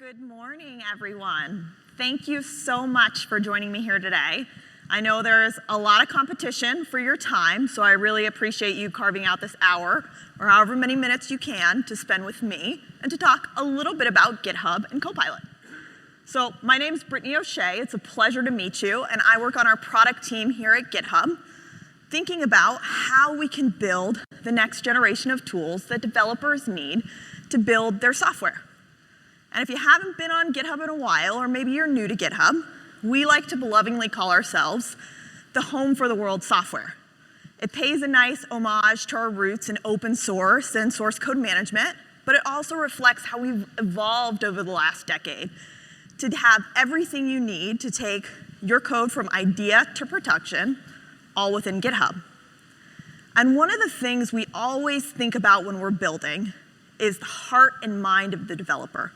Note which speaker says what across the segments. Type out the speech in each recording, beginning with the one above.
Speaker 1: Good morning, everyone. Thank you so much for joining me here today. I know there's a lot of competition for your time, so I really appreciate you carving out this hour or however many minutes you can to spend with me and to talk a little bit about GitHub and Copilot. So my name's Brittany O'Shea. It's a pleasure to meet you, and I work on our product team here at GitHub, thinking about how we can build the next generation of tools that developers need to build their software. And if you haven't been on GitHub in a while, or maybe you're new to GitHub, we like to lovingly call ourselves the home for the world's software. It pays a nice homage to our roots in open source and source code management, but it also reflects how we've evolved over the last decade to have everything you need to take your code from idea to production, all within GitHub. And one of the things we always think about when we're building is the heart and mind of the developer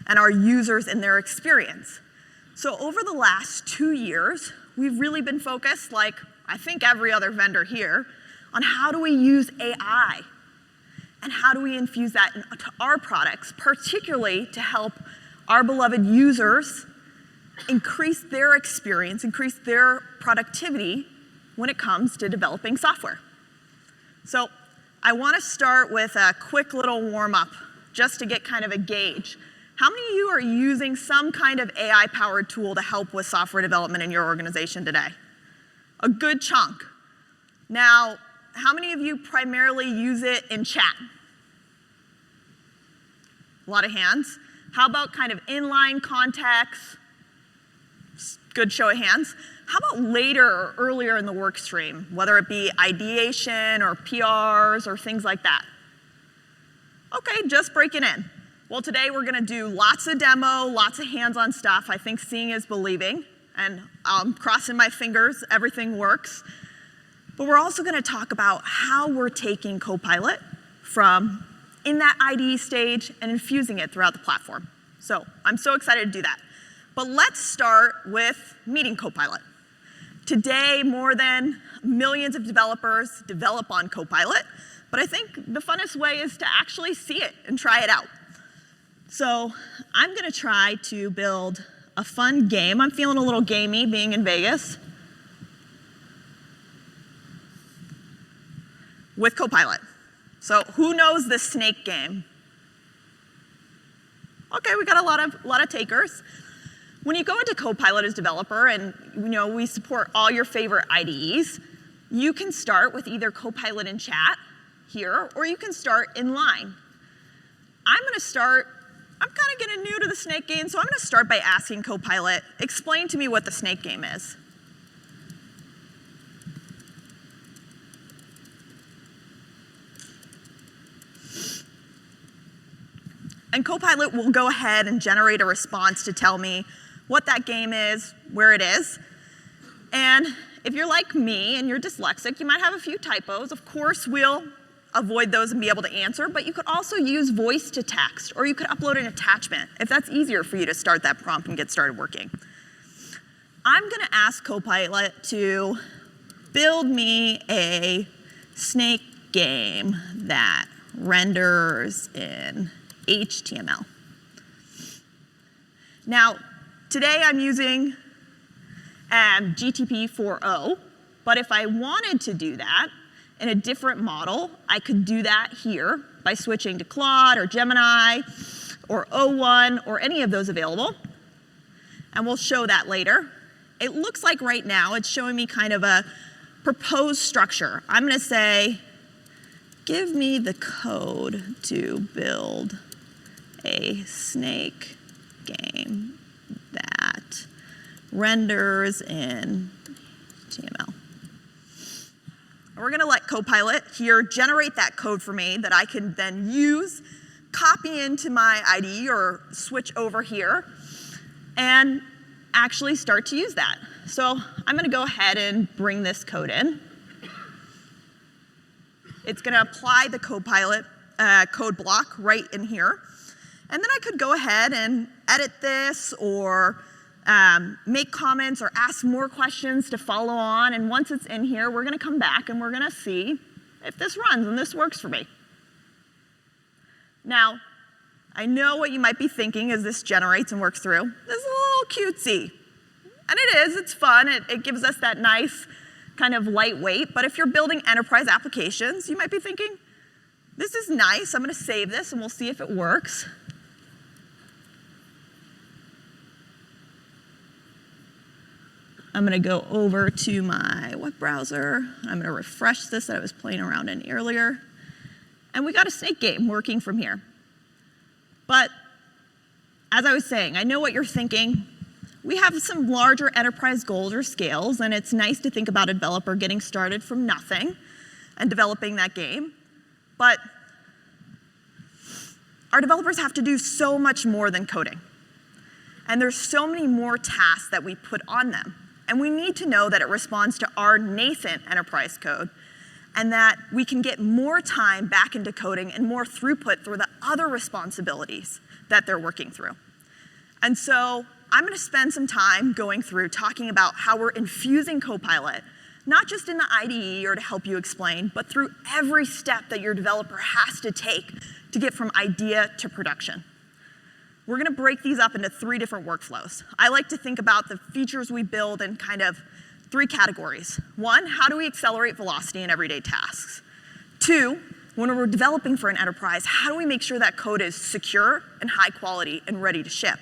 Speaker 1: and our users and their experience. So over the last 2 years, we've really been focused, like I think every other vendor here, on how do we use AI and how do we infuse that into our products, particularly to help our beloved users increase their experience, increase their productivity when it comes to developing software. So I want to start with a quick little warm-up just to get kind of a gauge. How many of you are using some kind of AI-powered tool to help with software development in your organization today? A good chunk. Now, how many of you primarily use it in chat? A lot of hands. How about kind of inline context? Good show of hands. How about later or earlier in the work stream, whether it be ideation or PRs or things like that? Okay, just breaking in. Well, today we're going to do lots of demo, lots of hands-on stuff. I think seeing is believing, and I'm crossing my fingers, everything works. But we're also going to talk about how we're taking Copilot from in that IDE stage and infusing it throughout the platform. So I'm so excited to do that. But let's start with meeting Copilot. Today, more than millions of developers develop on Copilot, but I think the funnest way is to actually see it and try it out. So I'm going to try to build a fun game. I'm feeling a little gamey being in Vegas with Copilot. So who knows the snake game? Okay, we got a lot of takers. When you go into Copilot as developer, and we support all your favorite IDEs, you can start with either Copilot in chat here, or you can start in line. I'm kind of getting new to the snake game, so I'm going to start by asking Copilot, explain to me what the snake game is. And Copilot will go ahead and generate a response to tell me what that game is, where it is. And if you're like me and you're dyslexic, you might have a few typos. Of course, we'll avoid those and be able to answer, but you could also use voice to text, or you could upload an attachment if that's easier for you to start that prompt and get started working. I'm going to ask Copilot to build me a snake game that renders in HTML. Now, today I'm using GTP 4.0, but if I wanted to do that in a different model, I could do that here by switching to Claude or Gemini or O1 or any of those available. And we'll show that later. It looks like right now it's showing me kind of a proposed structure. I'm going to say, give me the code to build a snake game that renders in HTML. We're going to let Copilot here generate that code for me that I can then use, copy into my IDE or switch over here, and actually start to use that. So I'm going to go ahead and bring this code in. It's going to apply the Copilot code block right in here. And then I could go ahead and edit this or make comments or ask more questions to follow on. And once it's in here, we're going to come back and we're going to see if this runs and this works for me. Now, I know what you might be thinking as this generates and works through. This is a little cutesy. And it is, it's fun. It gives us that nice kind of lightweight. But if you're building enterprise applications, you might be thinking, this is nice. I'm going to save this, and we'll see if it works. I'm going to go over to my web browser. I'm going to refresh this that I was playing around in earlier. And we got a snake game working from here. But as I was saying, I know what you're thinking. We have some larger enterprise goals or scales, and it's nice to think about a developer getting started from nothing and developing that game. But our developers have to do so much more than coding. And there's so many more tasks that we put on them. And we need to know that it responds to our nascent enterprise code, and that we can get more time back into coding and more throughput through the other responsibilities that they're working through. And so I'm going to spend some time going through talking about how we're infusing Copilot, not just in the IDE or to help you explain, but through every step that your developer has to take to get from idea to production. We're going to break these up into 3 different workflows. I like to think about the features we build in kind of 3 categories. 1, how do we accelerate velocity in everyday tasks? 2, when we're developing for an enterprise, how do we make sure that code is secure and high quality and ready to ship?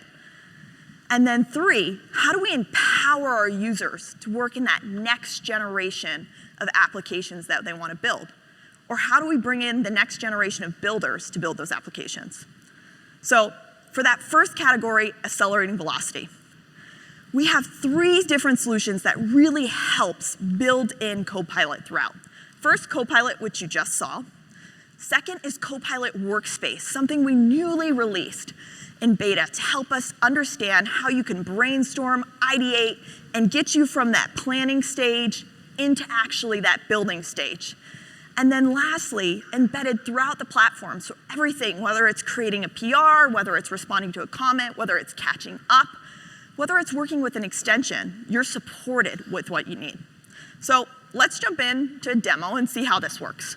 Speaker 1: And then 3, how do we empower our users to work in that next generation of applications that they want to build? Or how do we bring in the next generation of builders to build those applications? So for that first category, accelerating velocity, we have 3 different solutions that really helps build in Copilot throughout. First, Copilot, which you just saw. Second is Copilot Workspace, something we newly released in beta to help us understand how you can brainstorm, ideate, and get you from that planning stage into actually that building stage. And then lastly, embedded throughout the platform, so everything, whether it's creating a PR, whether it's responding to a comment, whether it's catching up, whether it's working with an extension, you're supported with what you need. So let's jump into a demo and see how this works.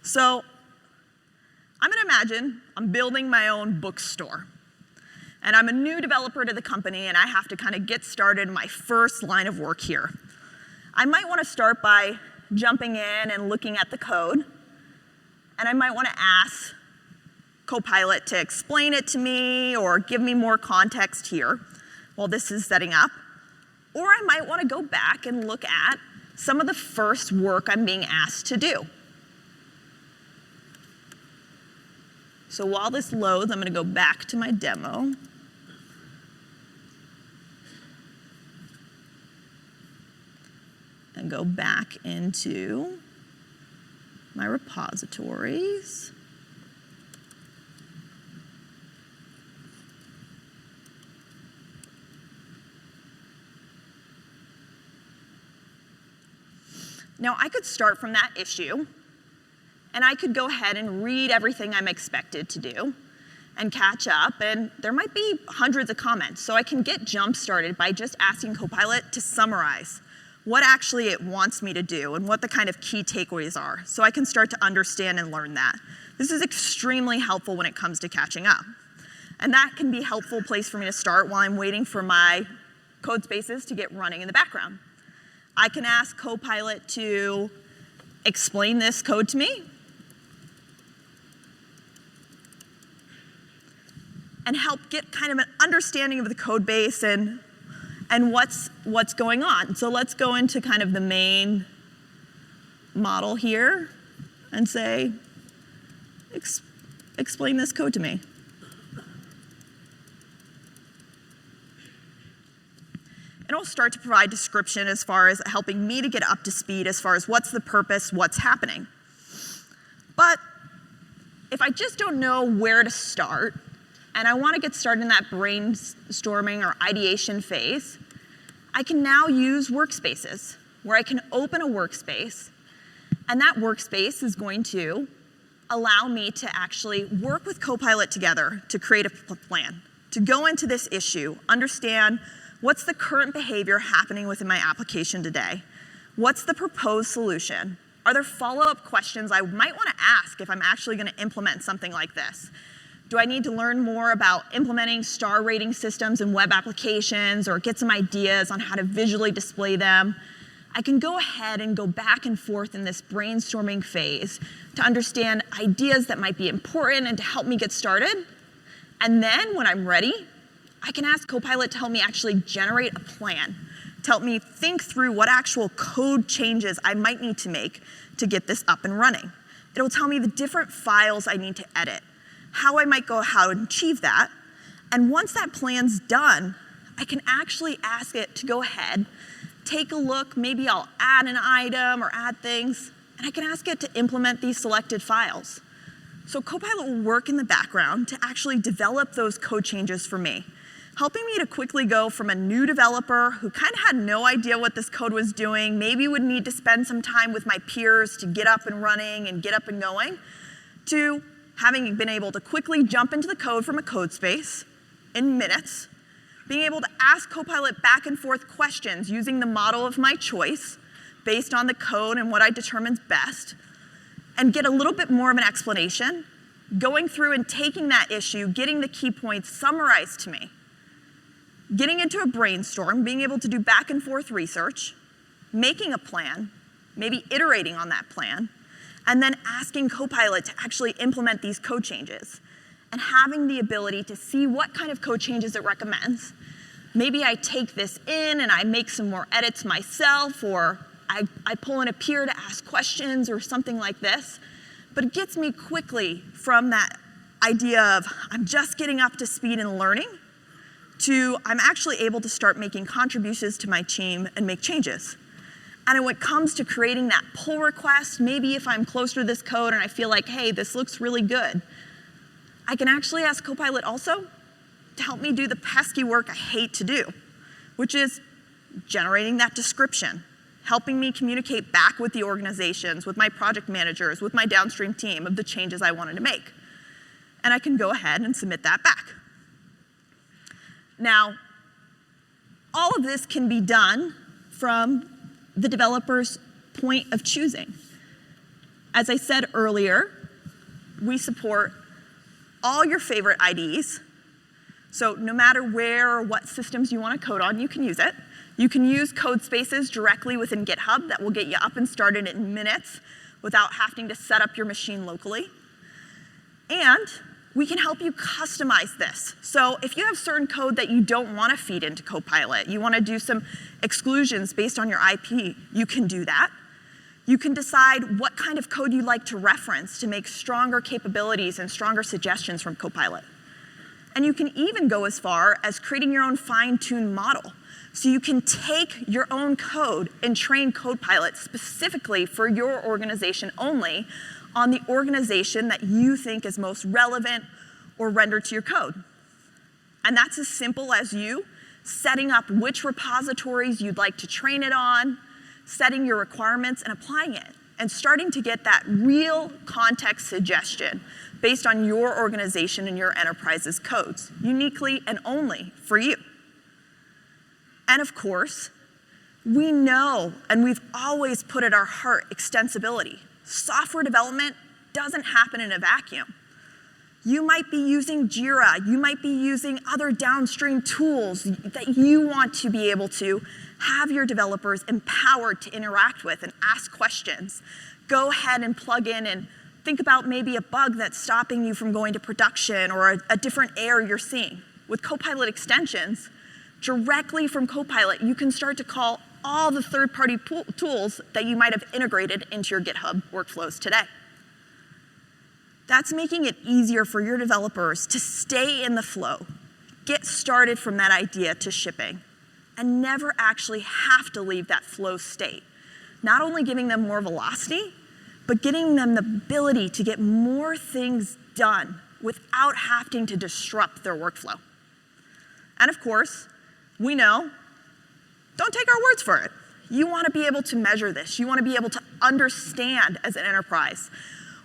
Speaker 1: So I'm going to imagine I'm building my own bookstore. And I'm a new developer to the company, and I have to kind of get started my first line of work here. I might want to start by jumping in and looking at the code. And I might want to ask Copilot to explain it to me or give me more context here while this is setting up. Or I might want to go back and look at some of the first work I'm being asked to do. So while this loads, I'm going to go back to my demo. And go back into my repositories. Now, I could start from that issue, and I could go ahead and read everything I'm expected to do and catch up, and there might be hundreds of comments. So I can get jump-started by just asking Copilot to summarize what actually it wants me to do and what the kind of key takeaways are, so I can start to understand and learn that. This is extremely helpful when it comes to catching up. And that can be a helpful place for me to start while I'm waiting for my code spaces to get running in the background. I can ask Copilot to explain this code to me and help get kind of an understanding of the code base and what's going on. So let's go into kind of the main model here and say, explain this code to me. And it'll start to provide description as far as helping me to get up to speed as far as what's the purpose, what's happening. But if I just don't know where to start, and I want to get started in that brainstorming or ideation phase, I can now use workspaces, where I can open a workspace, and that workspace is going to allow me to actually work with Copilot together to create a plan, to go into this issue, understand what's the current behavior happening within my application today, What's the proposed solution? Are there follow-up questions I might want to ask if I'm actually going to implement something like this? Do I need to learn more about implementing star rating systems in web applications or get some ideas on how to visually display them? I can go ahead and go back and forth in this brainstorming phase to understand ideas that might be important and to help me get started. And then when I'm ready, I can ask Copilot to help me actually generate a plan, to help me think through what actual code changes I might need to make to get this up and running. It'll tell me the different files I need to edit, how I might go how to achieve that. And once that plan's done, I can actually ask it to go ahead, take a look, maybe I'll add an item or add things, and I can ask it to implement these selected files. So Copilot will work in the background to actually develop those code changes for me, helping me to quickly go from a new developer who kind of had no idea what this code was doing, maybe would need to spend some time with my peers to get up and running and get up and going, to having been able to quickly jump into the code from a code space in minutes, being able to ask Copilot back and forth questions using the model of my choice based on the code and what I determine's best, and get a little bit more of an explanation, going through and taking that issue, getting the key points summarized to me, getting into a brainstorm, being able to do back and forth research, making a plan, maybe iterating on that plan, and then asking Copilot to actually implement these code changes, and having the ability to see what kind of code changes it recommends. Maybe I take this in and I make some more edits myself, or I pull in a peer to ask questions or something like this. But it gets me quickly from that idea of I'm just getting up to speed and learning to I'm actually able to start making contributions to my team and make changes. And when it comes to creating that pull request, maybe if I'm closer to this code and I feel like, hey, this looks really good, I can actually ask Copilot also to help me do the pesky work I hate to do, which is generating that description, helping me communicate back with the organizations, with my project managers, with my downstream team of the changes I wanted to make. And I can go ahead and submit that back. Now, all of this can be done from the developer's point of choosing. As I said earlier, we support all your favorite IDEs. So no matter where or what systems you want to code on, you can use it. You can use code spaces directly within GitHub that will get you up and started in minutes without having to set up your machine locally. And we can help you customize this. So if you have certain code that you don't want to feed into Copilot, you want to do some exclusions based on your IP, you can do that. You can decide what kind of code you'd like to reference to make stronger capabilities and stronger suggestions from Copilot. And you can even go as far as creating your own fine-tuned model. So you can take your own code and train Copilot specifically for your organization only on the organization that you think is most relevant or rendered to your code. And that's as simple as you setting up which repositories you'd like to train it on, setting your requirements and applying it, and starting to get that real context suggestion based on your organization and your enterprise's codes, uniquely and only for you. And of course, we know, and we've always put at our heart, extensibility. Software development doesn't happen in a vacuum. You might be using Jira, you might be using other downstream tools that you want to be able to have your developers empowered to interact with and ask questions. Go ahead and plug in and think about maybe a bug that's stopping you from going to production or a different error you're seeing. With Copilot extensions, directly from Copilot, you can start to call all the third-party tools that you might have integrated into your GitHub workflows today. That's making it easier for your developers to stay in the flow, get started from that idea to shipping, and never actually have to leave that flow state. Not only giving them more velocity, but getting them the ability to get more things done without having to disrupt their workflow. And of course, we know, don't take our words for it. You want to be able to measure this. You want to be able to understand as an enterprise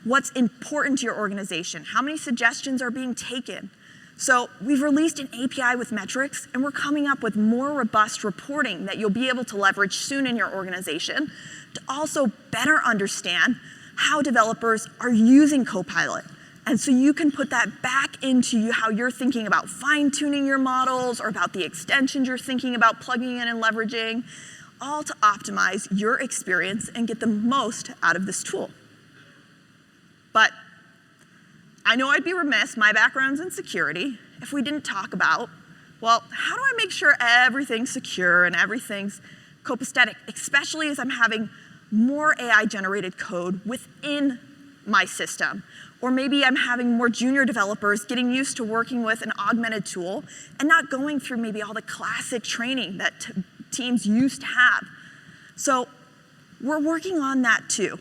Speaker 1: what's important to your organization, how many suggestions are being taken, So we've released an API with metrics, and we're coming up with more robust reporting that you'll be able to leverage soon in your organization to also better understand how developers are using Copilot. And so you can put that back into how you're thinking about fine-tuning your models or about the extensions you're thinking about plugging in and leveraging, all to optimize your experience and get the most out of this tool. But I know I'd be remiss, my background's in security, if we didn't talk about, well, how do I make sure everything's secure and everything's copacetic, especially as I'm having more AI-generated code within my system. Or maybe I'm having more junior developers getting used to working with an augmented tool and not going through maybe all the classic training that teams used to have. So we're working on that too.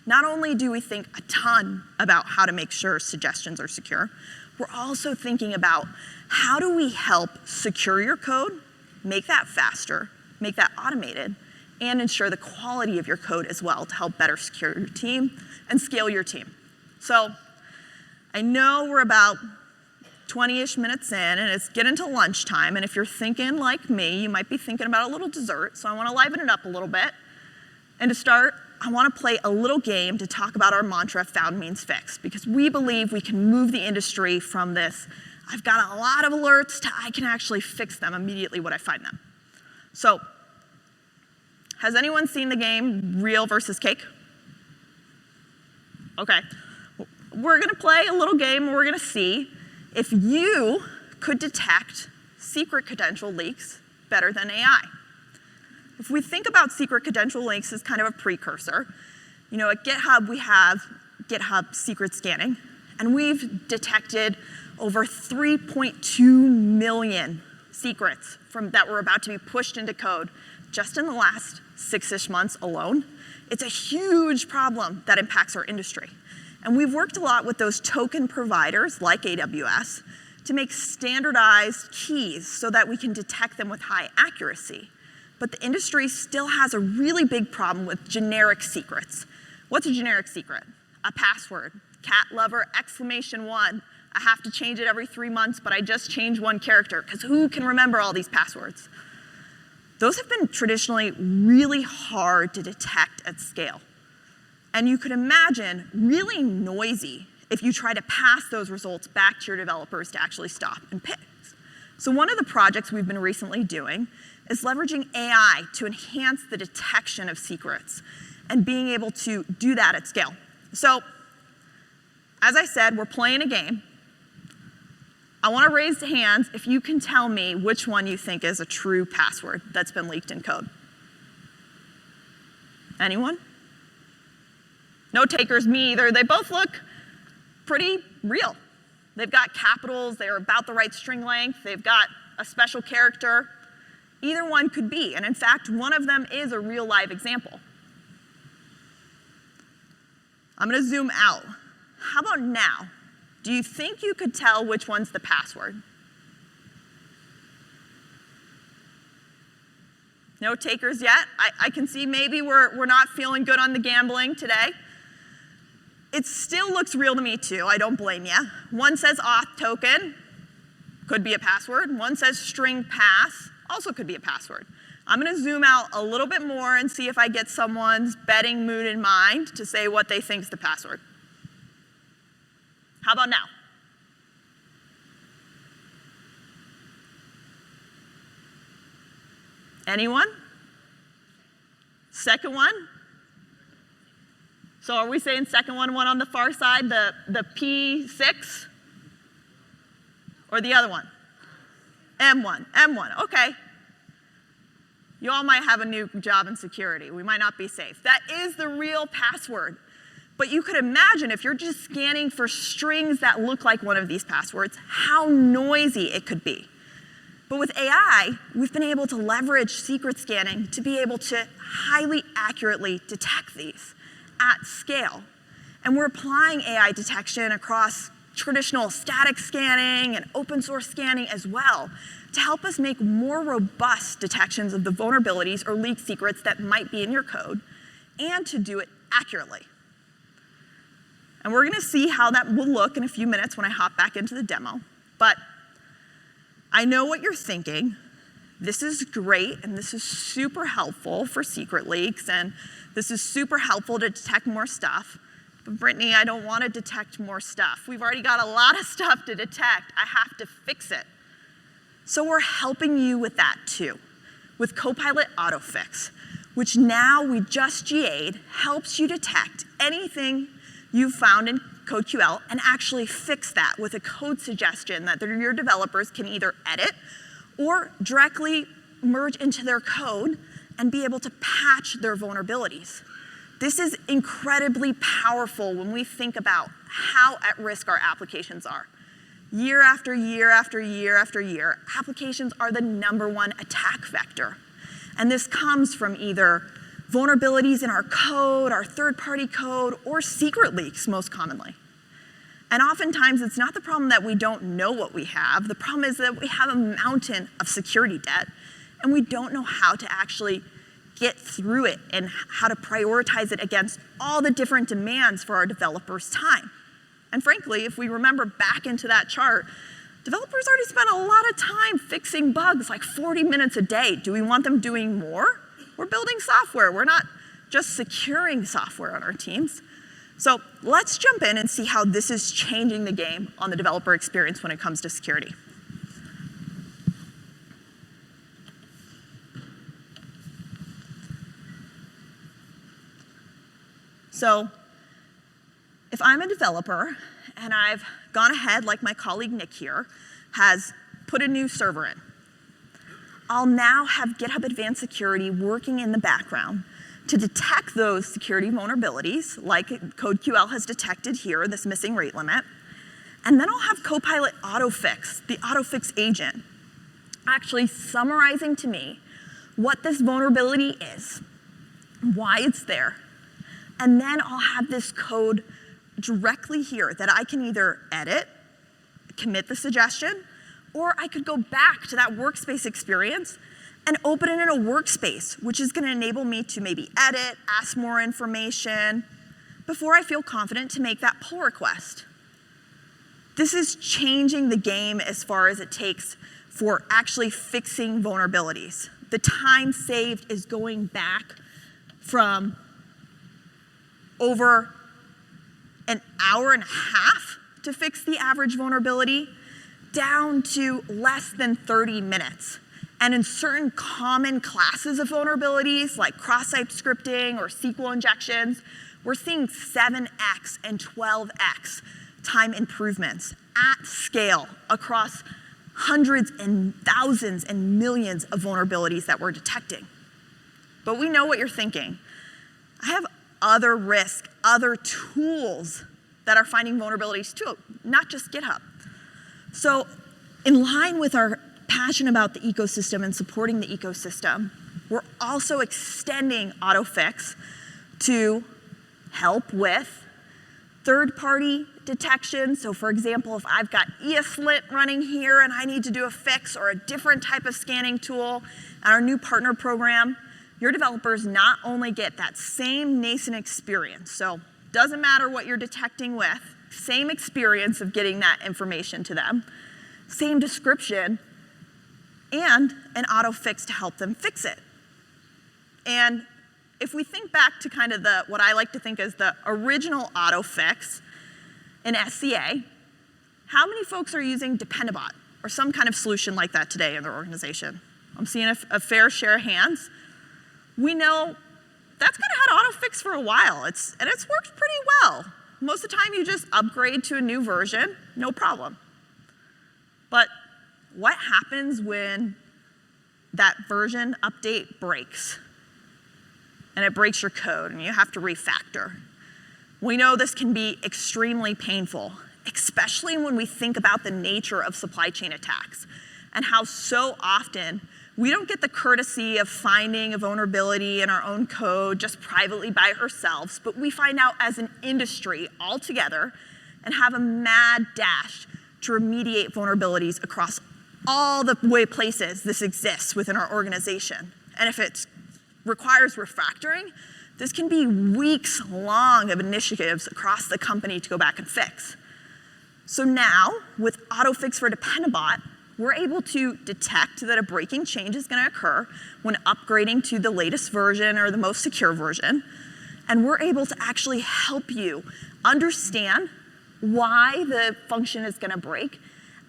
Speaker 1: Not only do we think a ton about how to make sure suggestions are secure, we're also thinking about how do we help secure your code, make that faster, make that automated, and ensure the quality of your code as well to help better secure your team and scale your team. So I know we're about 20-ish minutes in, and it's getting to lunchtime, and if you're thinking like me, you might be thinking about a little dessert, so I want to liven it up a little bit. And to start, I want to play a little game to talk about our mantra, found means fixed, because we believe we can move the industry from this, I've got a lot of alerts, to I can actually fix them immediately when I find them. So, has anyone seen the game Real versus Cake? Okay. We're going to play a little game where we're going to see if you could detect secret credential leaks better than AI. If we think about secret credential leaks as kind of a precursor, at GitHub we have GitHub secret scanning, and we've detected over 3.2 million secrets that were about to be pushed into code just in the last 6-ish months alone. It's a huge problem that impacts our industry. And we've worked a lot with those token providers like AWS to make standardized keys so that we can detect them with high accuracy. But the industry still has a really big problem with generic secrets. What's a generic secret? A password, cat lover, !1. I have to change it every 3 months, but I just changed one character, because who can remember all these passwords? Those have been traditionally really hard to detect at scale. And you could imagine really noisy if you try to pass those results back to your developers to actually stop and fix. So one of the projects we've been recently doing is leveraging AI to enhance the detection of secrets and being able to do that at scale. So, as I said, we're playing a game. I want to raise hands if you can tell me which one you think is a true password that's been leaked in code. Anyone? No takers, me either. They both look pretty real. They've got capitals, they're about the right string length, they've got a special character. Either one could be, and in fact, one of them is a real live example. I'm going to zoom out. How about now? Do you think you could tell which one's the password? No takers yet? I can see maybe we're not feeling good on the gambling today. It still looks real to me too, I don't blame you. One says auth token, could be a password. One says string pass, also could be a password. I'm going to zoom out a little bit more and see if I get someone's betting mood in mind to say what they think is the password. How about now? Anyone? Second one? So are we saying second one on the far side, the P6? Or the other one? M1, okay. You all might have a new job in security. We might not be safe. That is the real password. But you could imagine if you're just scanning for strings that look like one of these passwords, how noisy it could be. But with AI, we've been able to leverage secret scanning to be able to highly accurately detect these at scale. And we're applying AI detection across traditional static scanning and open source scanning as well to help us make more robust detections of the vulnerabilities or leaked secrets that might be in your code, and to do it accurately. And we're going to see how that will look in a few minutes when I hop back into the demo. But I know what you're thinking. This is great, and this is super helpful for secret leaks, and this is super helpful to detect more stuff. But Brittany, I don't want to detect more stuff. We've already got a lot of stuff to detect. I have to fix it. So we're helping you with that too, with Copilot Autofix, which now we just GA'd, helps you detect anything you've found in CodeQL and actually fix that with a code suggestion that your developers can either edit or directly merge into their code and be able to patch their vulnerabilities. This is incredibly powerful when we think about how at risk our applications are. Year after year after year after year, applications are the #1 attack vector. And this comes from either vulnerabilities in our code, our third-party code, or secret leaks most commonly. And oftentimes, it's not the problem that we don't know what we have. The problem is that we have a mountain of security debt, and we don't know how to actually get through it and how to prioritize it against all the different demands for our developers' time. And frankly, if we remember back into that chart, developers already spent a lot of time fixing bugs, like 40 minutes a day. Do we want them doing more? We're building software. We're not just securing software on our teams. So let's jump in and see how this is changing the game on the developer experience when it comes to security. So if I'm a developer and I've gone ahead, like my colleague Nick here, has put a new server in, I'll now have GitHub Advanced Security working in the background to detect those security vulnerabilities, like CodeQL has detected here, this missing rate limit. And then I'll have Copilot Autofix, the Autofix agent, actually summarizing to me what this vulnerability is, why it's there. And then I'll have this code directly here that I can either edit, commit the suggestion, or I could go back to that workspace experience and open it in a workspace, which is going to enable me to maybe edit, ask more information, before I feel confident to make that pull request. This is changing the game as far as it takes for actually fixing vulnerabilities. The time saved is going back from over an hour and a half to fix the average vulnerability down to less than 30 minutes. And in certain common classes of vulnerabilities, like cross-site scripting or SQL injections, we're seeing 7x and 12x time improvements at scale across hundreds and thousands and millions of vulnerabilities that we're detecting. But we know what you're thinking. I have other risk, other tools that are finding vulnerabilities too, not just GitHub. So in line with our passion about the ecosystem and supporting the ecosystem, we're also extending Autofix to help with third-party detection. So for example, if I've got ESLint running here and I need to do a fix or a different type of scanning tool in our new partner program, your developers not only get that same nascent experience, so doesn't matter what you're detecting with, same experience of getting that information to them, same description, and an auto fix to help them fix it. And if we think back to kind of what I like to think is the original auto fix in SCA, how many folks are using Dependabot or some kind of solution like that today in their organization? I'm seeing a fair share of hands. We know that's kind of had autofix for a while, and it's worked pretty well. Most of the time, you just upgrade to a new version, no problem. But what happens when that version update breaks? And it breaks your code, and you have to refactor. We know this can be extremely painful, especially when we think about the nature of supply chain attacks and how so often we don't get the courtesy of finding a vulnerability in our own code just privately by ourselves, but we find out as an industry all together and have a mad dash to remediate vulnerabilities across all the places this exists within our organization. And if it requires refactoring, this can be weeks long of initiatives across the company to go back and fix. So now, with AutoFix for Dependabot, we're able to detect that a breaking change is going to occur when upgrading to the latest version or the most secure version. And we're able to actually help you understand why the function is going to break,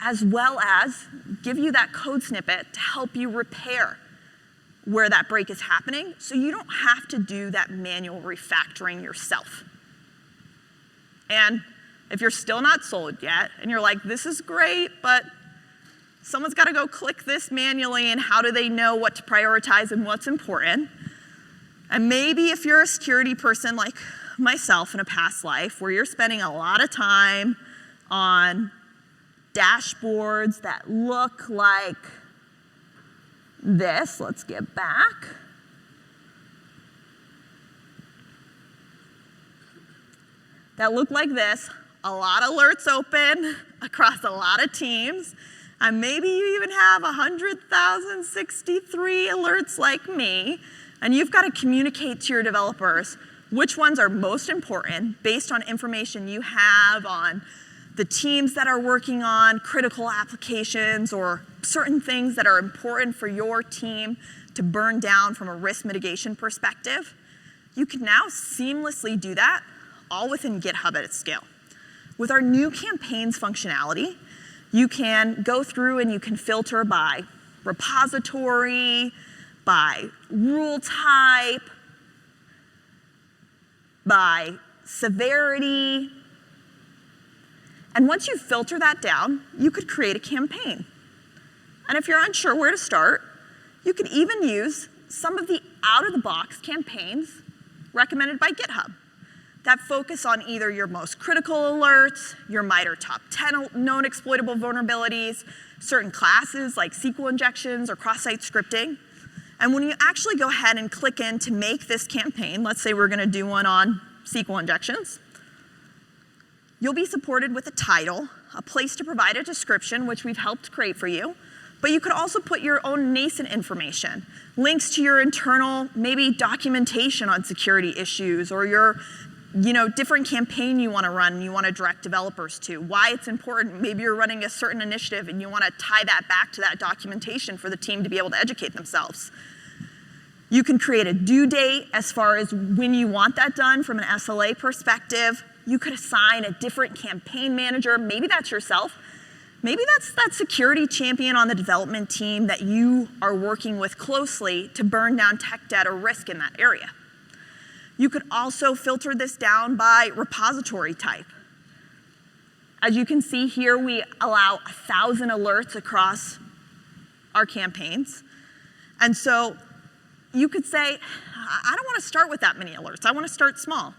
Speaker 1: as well as give you that code snippet to help you repair where that break is happening, so you don't have to do that manual refactoring yourself. And if you're still not sold yet, and you're like, this is great, but someone's got to go click this manually, and how do they know what to prioritize and what's important? And maybe if you're a security person like myself in a past life, where you're spending a lot of time on dashboards that look like this, let's get back. That look like this, a lot of alerts open across a lot of teams, and maybe you even have 100,063 alerts like me, and you've got to communicate to your developers which ones are most important based on information you have on the teams that are working on critical applications or certain things that are important for your team to burn down from a risk mitigation perspective. You can now seamlessly do that all within GitHub at its scale. With our new campaigns functionality, you can go through and you can filter by repository, by rule type, by severity. And once you filter that down, you could create a campaign. And if you're unsure where to start, you could even use some of the out-of-the-box campaigns recommended by GitHub that focus on either your most critical alerts, your MITRE top 10 known exploitable vulnerabilities, certain classes like SQL injections or cross-site scripting. And when you actually go ahead and click in to make this campaign, let's say we're going to do one on SQL injections, you'll be supported with a title, a place to provide a description, which we've helped create for you, but you could also put your own nascent information, links to your internal, maybe documentation on security issues, or your different campaign you want to run and you want to direct developers to, why it's important. Maybe you're running a certain initiative and you want to tie that back to that documentation for the team to be able to educate themselves. You can create a due date as far as when you want that done from an SLA perspective. You could assign a different campaign manager. Maybe that's yourself. Maybe that's that security champion on the development team that you are working with closely to burn down tech debt or risk in that area. You could also filter this down by repository type. As you can see here, we allow 1,000 alerts across our campaigns. And so you could say, I don't want to start with that many alerts. I want to start small.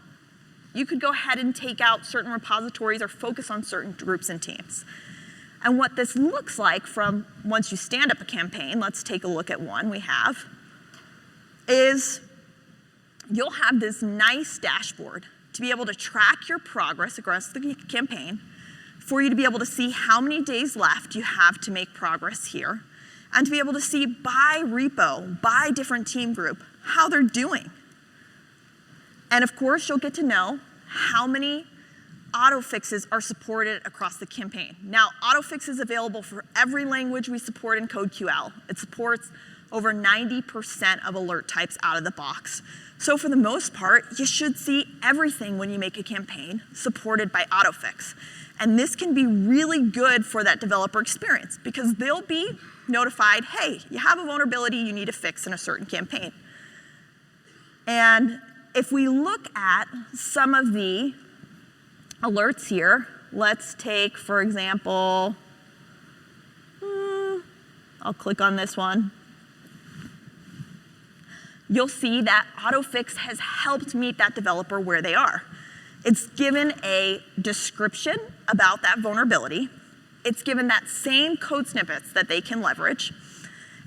Speaker 1: You could go ahead and take out certain repositories or focus on certain groups and teams. And what this looks like from once you stand up a campaign, let's take a look at one we have, is you'll have this nice dashboard to be able to track your progress across the campaign, for you to be able to see how many days left you have to make progress here, and to be able to see by repo, by different team group, how they're doing. And of course, you'll get to know how many auto-fixes are supported across the campaign. Now, auto-fix is available for every language we support in CodeQL. It supports over 90% of alert types out of the box. So for the most part, you should see everything when you make a campaign supported by AutoFix. And this can be really good for that developer experience because they'll be notified, hey, you have a vulnerability you need to fix in a certain campaign. And if we look at some of the alerts here, let's take, for example, I'll click on this one. You'll see that AutoFix has helped meet that developer where they are. It's given a description about that vulnerability. It's given that same code snippets that they can leverage.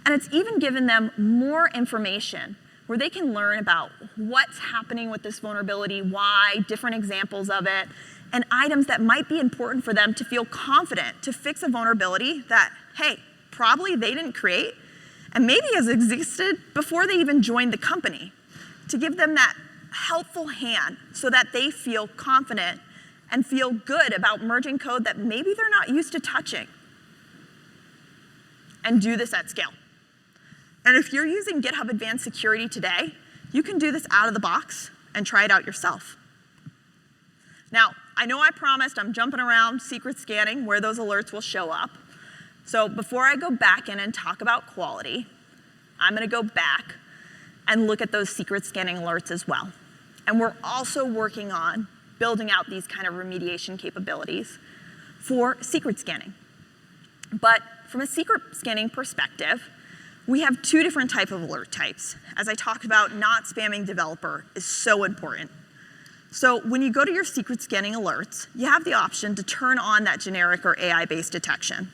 Speaker 1: And it's even given them more information where they can learn about what's happening with this vulnerability, why, different examples of it, and items that might be important for them to feel confident to fix a vulnerability that, hey, probably they didn't create, and maybe has existed before they even joined the company, to give them that helpful hand so that they feel confident and feel good about merging code that maybe they're not used to touching, and do this at scale. And if you're using GitHub Advanced Security today, you can do this out of the box and try it out yourself. Now, I know I promised I'm jumping around secret scanning where those alerts will show up. So before I go back in and talk about quality, I'm going to go back and look at those secret scanning alerts as well. And we're also working on building out these kind of remediation capabilities for secret scanning. But from a secret scanning perspective, we have two different types of alert types. As I talked about, not spamming developer is so important. So when you go to your secret scanning alerts, you have the option to turn on that generic or AI-based detection.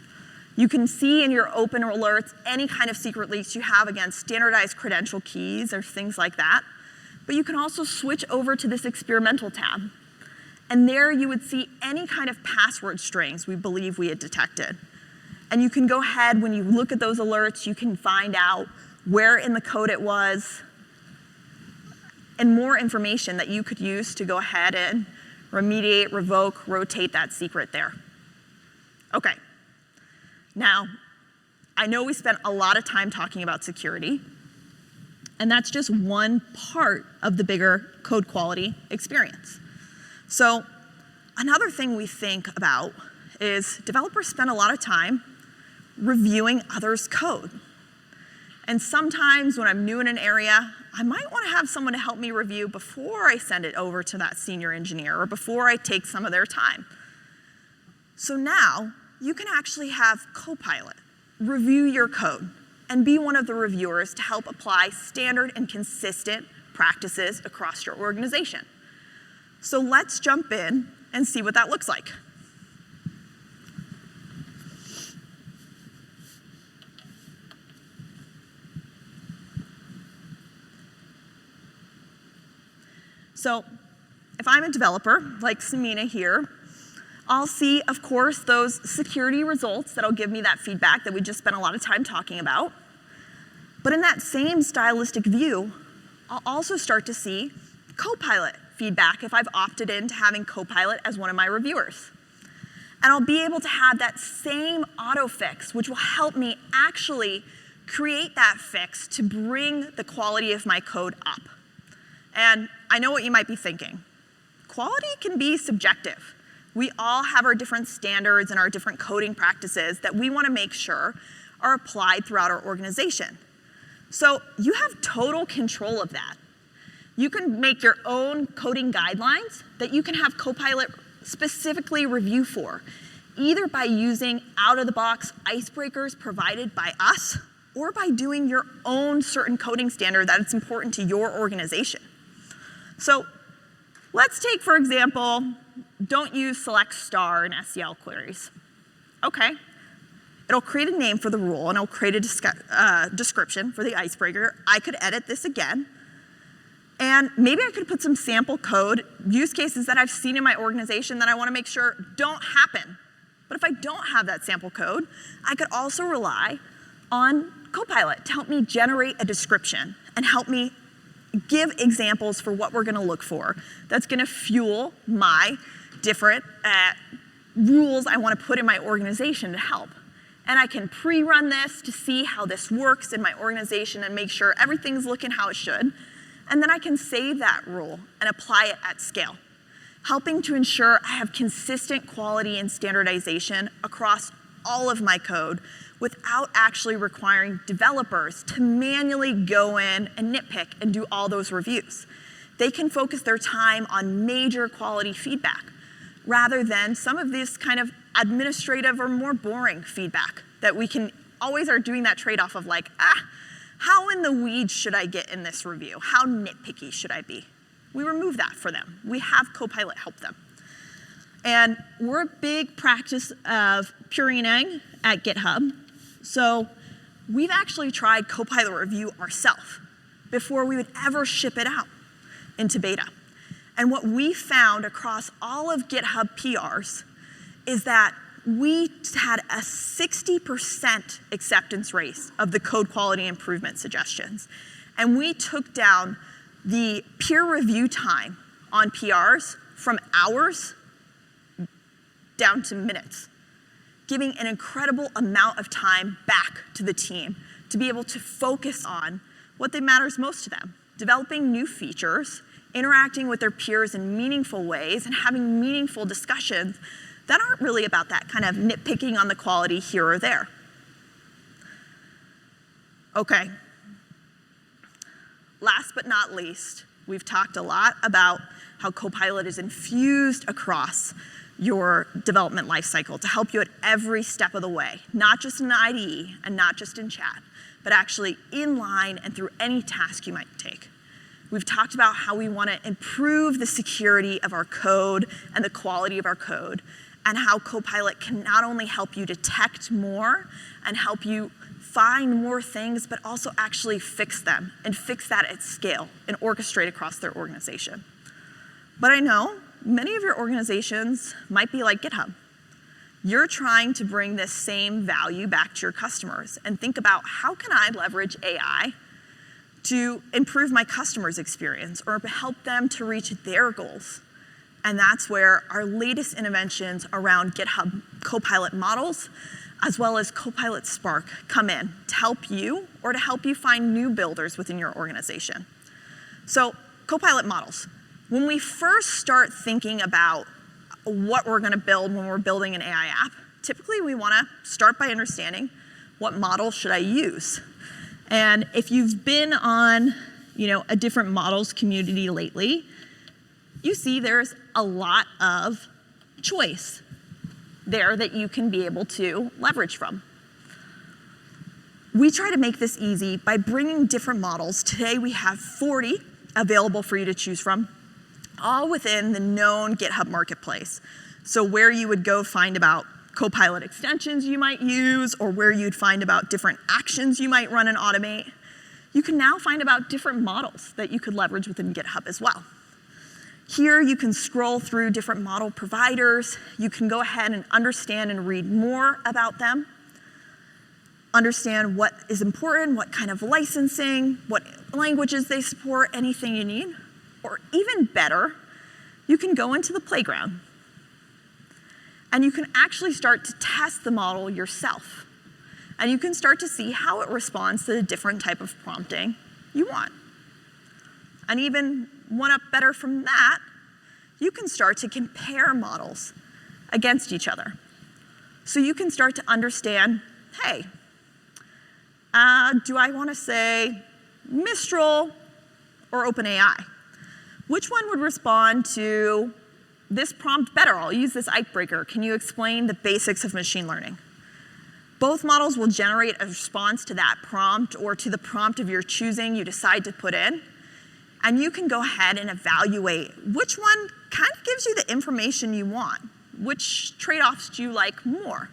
Speaker 1: You can see in your open alerts any kind of secret leaks you have against standardized credential keys or things like that. But you can also switch over to this experimental tab. And there you would see any kind of password strings we believe we had detected. And you can go ahead, when you look at those alerts, you can find out where in the code it was, and more information that you could use to go ahead and remediate, revoke, rotate that secret there. Okay. Now, I know we spent a lot of time talking about security, and that's just one part of the bigger code quality experience. So another thing we think about is developers spend a lot of time reviewing others' code. And sometimes when I'm new in an area, I might want to have someone to help me review before I send it over to that senior engineer or before I take some of their time. So now you can actually have Copilot review your code and be one of the reviewers to help apply standard and consistent practices across your organization. So let's jump in and see what that looks like. So if I'm a developer, like Samina here, I'll see, of course, those security results that'll give me that feedback that we just spent a lot of time talking about. But in that same stylistic view, I'll also start to see Copilot feedback if I've opted into having Copilot as one of my reviewers. And I'll be able to have that same auto fix, which will help me actually create that fix to bring the quality of my code up. And I know what you might be thinking. Quality can be subjective. We all have our different standards and our different coding practices that we want to make sure are applied throughout our organization. So you have total control of that. You can make your own coding guidelines that you can have Copilot specifically review for, either by using out-of-the-box icebreakers provided by us or by doing your own certain coding standard that is important to your organization. So let's take, for example, don't use select star in SEL queries. Okay. It'll create a name for the rule, and it'll create a description for the icebreaker. I could edit this again. And maybe I could put some sample code, use cases that I've seen in my organization that I want to make sure don't happen. But if I don't have that sample code, I could also rely on Copilot to help me generate a description and help me give examples for what we're going to look for. That's going to fuel my different rules I want to put in my organization to help. And I can pre-run this to see how this works in my organization and make sure everything's looking how it should. And then I can save that rule and apply it at scale, helping to ensure I have consistent quality and standardization across all of my code without actually requiring developers to manually go in and nitpick and do all those reviews. They can focus their time on major quality feedback rather than some of this kind of administrative or more boring feedback that we can always are doing that trade-off of like, how in the weeds should I get in this review? How nitpicky should I be? We remove that for them. We have Copilot help them. And we're a big practice of Purinaing at GitHub. So we've actually tried Copilot Review ourselves before we would ever ship it out into beta. And what we found across all of GitHub PRs is that we had a 60% acceptance rate of the code quality improvement suggestions. And we took down the peer review time on PRs from hours down to minutes, giving an incredible amount of time back to the team to be able to focus on what matters most to them, developing new features, interacting with their peers in meaningful ways, and having meaningful discussions that aren't really about that kind of nitpicking on the quality here or there. Okay. Last but not least, we've talked a lot about how Copilot is infused across your development lifecycle to help you at every step of the way, not just in the IDE and not just in chat, but actually in line and through any task you might take. We've talked about how we want to improve the security of our code and the quality of our code, and how Copilot can not only help you detect more and help you find more things, but also actually fix them and fix that at scale and orchestrate across their organization. But I know many of your organizations might be like GitHub. You're trying to bring this same value back to your customers and think about, how can I leverage AI to improve my customers' experience or help them to reach their goals? And that's where our latest interventions around GitHub Copilot models, as well as Copilot Spark, come in to help you or to help you find new builders within your organization. So Copilot models. When we first start thinking about what we're going to build when we're building an AI app, typically we want to start by understanding, what model should I use? And if you've been on a different models community lately, you see there's a lot of choice there that you can be able to leverage from. We try to make this easy by bringing different models. Today we have 40 available for you to choose from, all within the known GitHub marketplace. So where you would go find about Copilot extensions you might use, or where you'd find about different actions you might run and automate, you can now find about different models that you could leverage within GitHub as well. Here you can scroll through different model providers. You can go ahead and understand and read more about them, understand what is important, what kind of licensing, what languages they support, anything you need. Or even better, you can go into the playground and you can actually start to test the model yourself. And you can start to see how it responds to the different type of prompting you want. And even one up better from that, you can start to compare models against each other. So you can start to understand, hey, do I want to say Mistral or OpenAI? Which one would respond to this prompt better? I'll use this icebreaker. Can you explain the basics of machine learning? Both models will generate a response to that prompt or to the prompt of your choosing you decide to put in. And you can go ahead and evaluate which one kind of gives you the information you want. Which trade-offs do you like more?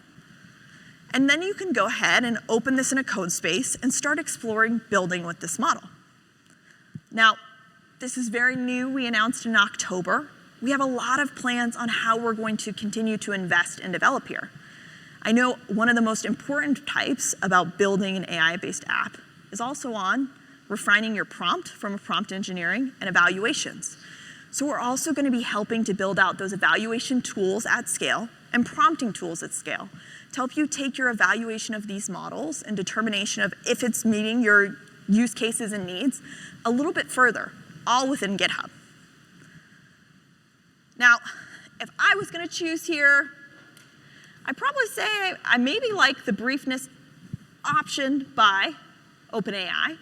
Speaker 1: And then you can go ahead and open this in a code space and start exploring building with this model. Now, this is very new. We announced in October. We have a lot of plans on how we're going to continue to invest and develop here. I know one of the most important types about building an AI-based app is also on refining your prompt from a prompt engineering and evaluations. So we're also going to be helping to build out those evaluation tools at scale and prompting tools at scale to help you take your evaluation of these models and determination of if it's meeting your use cases and needs a little bit further, all within GitHub. Now, if I was going to choose here, I'd probably say I maybe like the briefness option by OpenAI,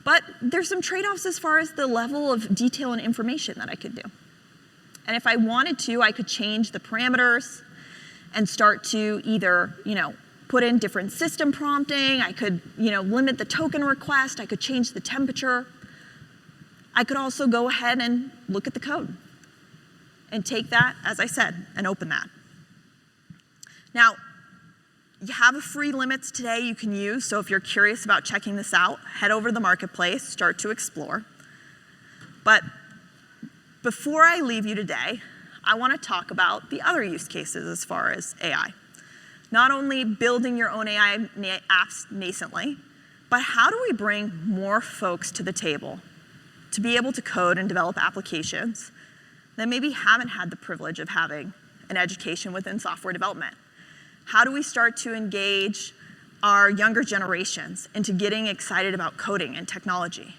Speaker 1: but there's some trade-offs as far as the level of detail and information that I could do. And if I wanted to, I could change the parameters and start to either, put in different system prompting. I could, limit the token request. I could change the temperature. I could also go ahead and look at the code and take that, as I said, and open that. Now, you have a free limits today you can use, so if you're curious about checking this out, head over to the marketplace, start to explore. But before I leave you today, I want to talk about the other use cases as far as AI. Not only building your own AI apps nascently, but how do we bring more folks to the table to be able to code and develop applications that maybe haven't had the privilege of having and education within software development? How do we start to engage our younger generations into getting excited about coding and technology?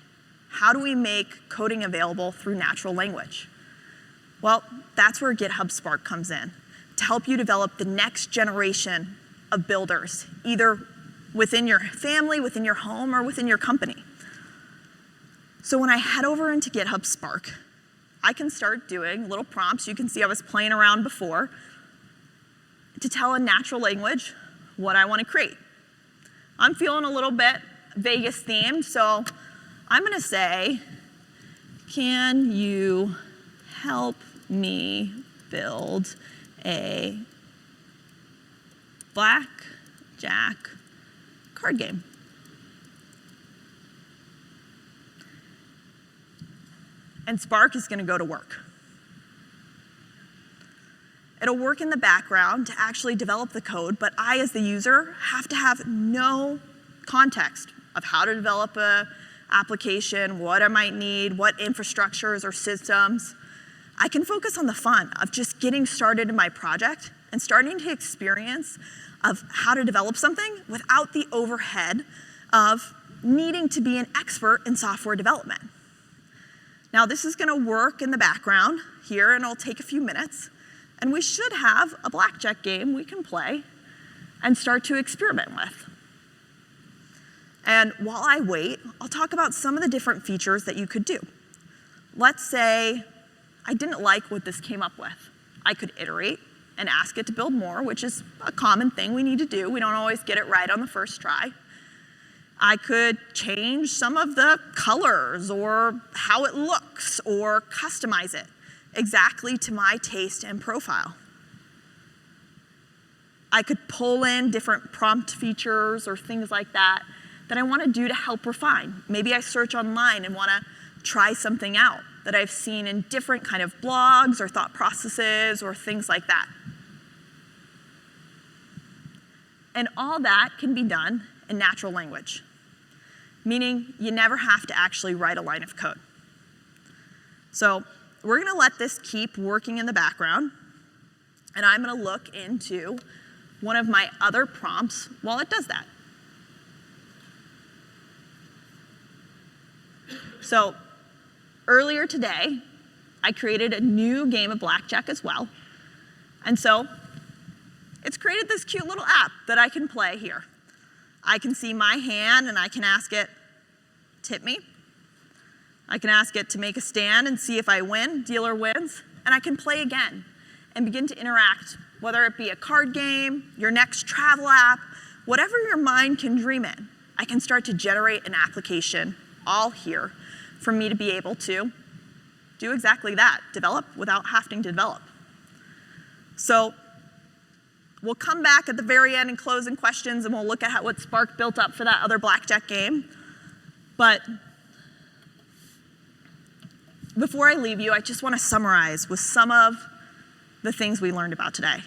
Speaker 1: How do we make coding available through natural language? Well, that's where GitHub Spark comes in, to help you develop the next generation of builders, either within your family, within your home, or within your company. So when I head over into GitHub Spark, I can start doing little prompts. You can see I was playing around before to tell in natural language what I want to create. I'm feeling a little bit Vegas themed, so I'm going to say, can you help me build a blackjack card game? And Spark is going to go to work. It'll work in the background to actually develop the code, but I, as the user, have to have no context of how to develop an application, what I might need, what infrastructures or systems. I can focus on the fun of just getting started in my project and starting to experience of how to develop something without the overhead of needing to be an expert in software development. Now, this is going to work in the background here, and it'll take a few minutes. And we should have a blackjack game we can play and start to experiment with. And while I wait, I'll talk about some of the different features that you could do. Let's say I didn't like what this came up with. I could iterate and ask it to build more, which is a common thing we need to do. We don't always get it right on the first try. I could change some of the colors or how it looks or customize it exactly to my taste and profile. I could pull in different prompt features or things like that that I want to do to help refine. Maybe I search online and want to try something out that I've seen in different kind of blogs or thought processes or things like that. And all that can be done in natural language, meaning you never have to actually write a line of code. So we're going to let this keep working in the background, and I'm going to look into one of my other prompts while it does that. So earlier today, I created a new game of blackjack as well, and so it's created this cute little app that I can play here. I can see my hand, and I can ask it, tip me. I can ask it to make a stand and see if I win, dealer wins, and I can play again and begin to interact, whether it be a card game, your next travel app, whatever your mind can dream in. I can start to generate an application all here for me to be able to do exactly that, develop without having to develop. So we'll come back at the very end and close in questions, and we'll look at what Spark built up for that other blackjack game. But before I leave you, I just want to summarize with some of the things we learned about today.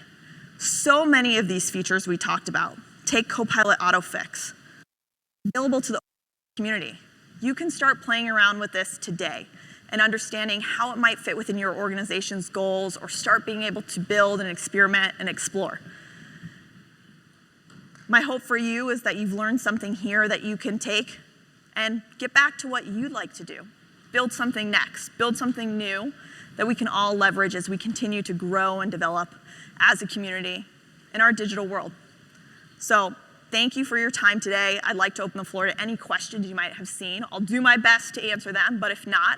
Speaker 1: So many of these features we talked about. Take Copilot Autofix, available to the community. You can start playing around with this today and understanding how it might fit within your organization's goals, or start being able to build and experiment and explore. My hope for you is that you've learned something here that you can take and get back to what you'd like to do. Build something next, build something new that we can all leverage as we continue to grow and develop as a community in our digital world. So thank you for your time today. I'd like to open the floor to any questions you might have seen. I'll do my best to answer them, but if not,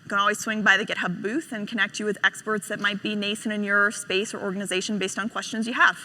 Speaker 1: you can always swing by the GitHub booth and connect you with experts that might be nascent in your space or organization based on questions you have.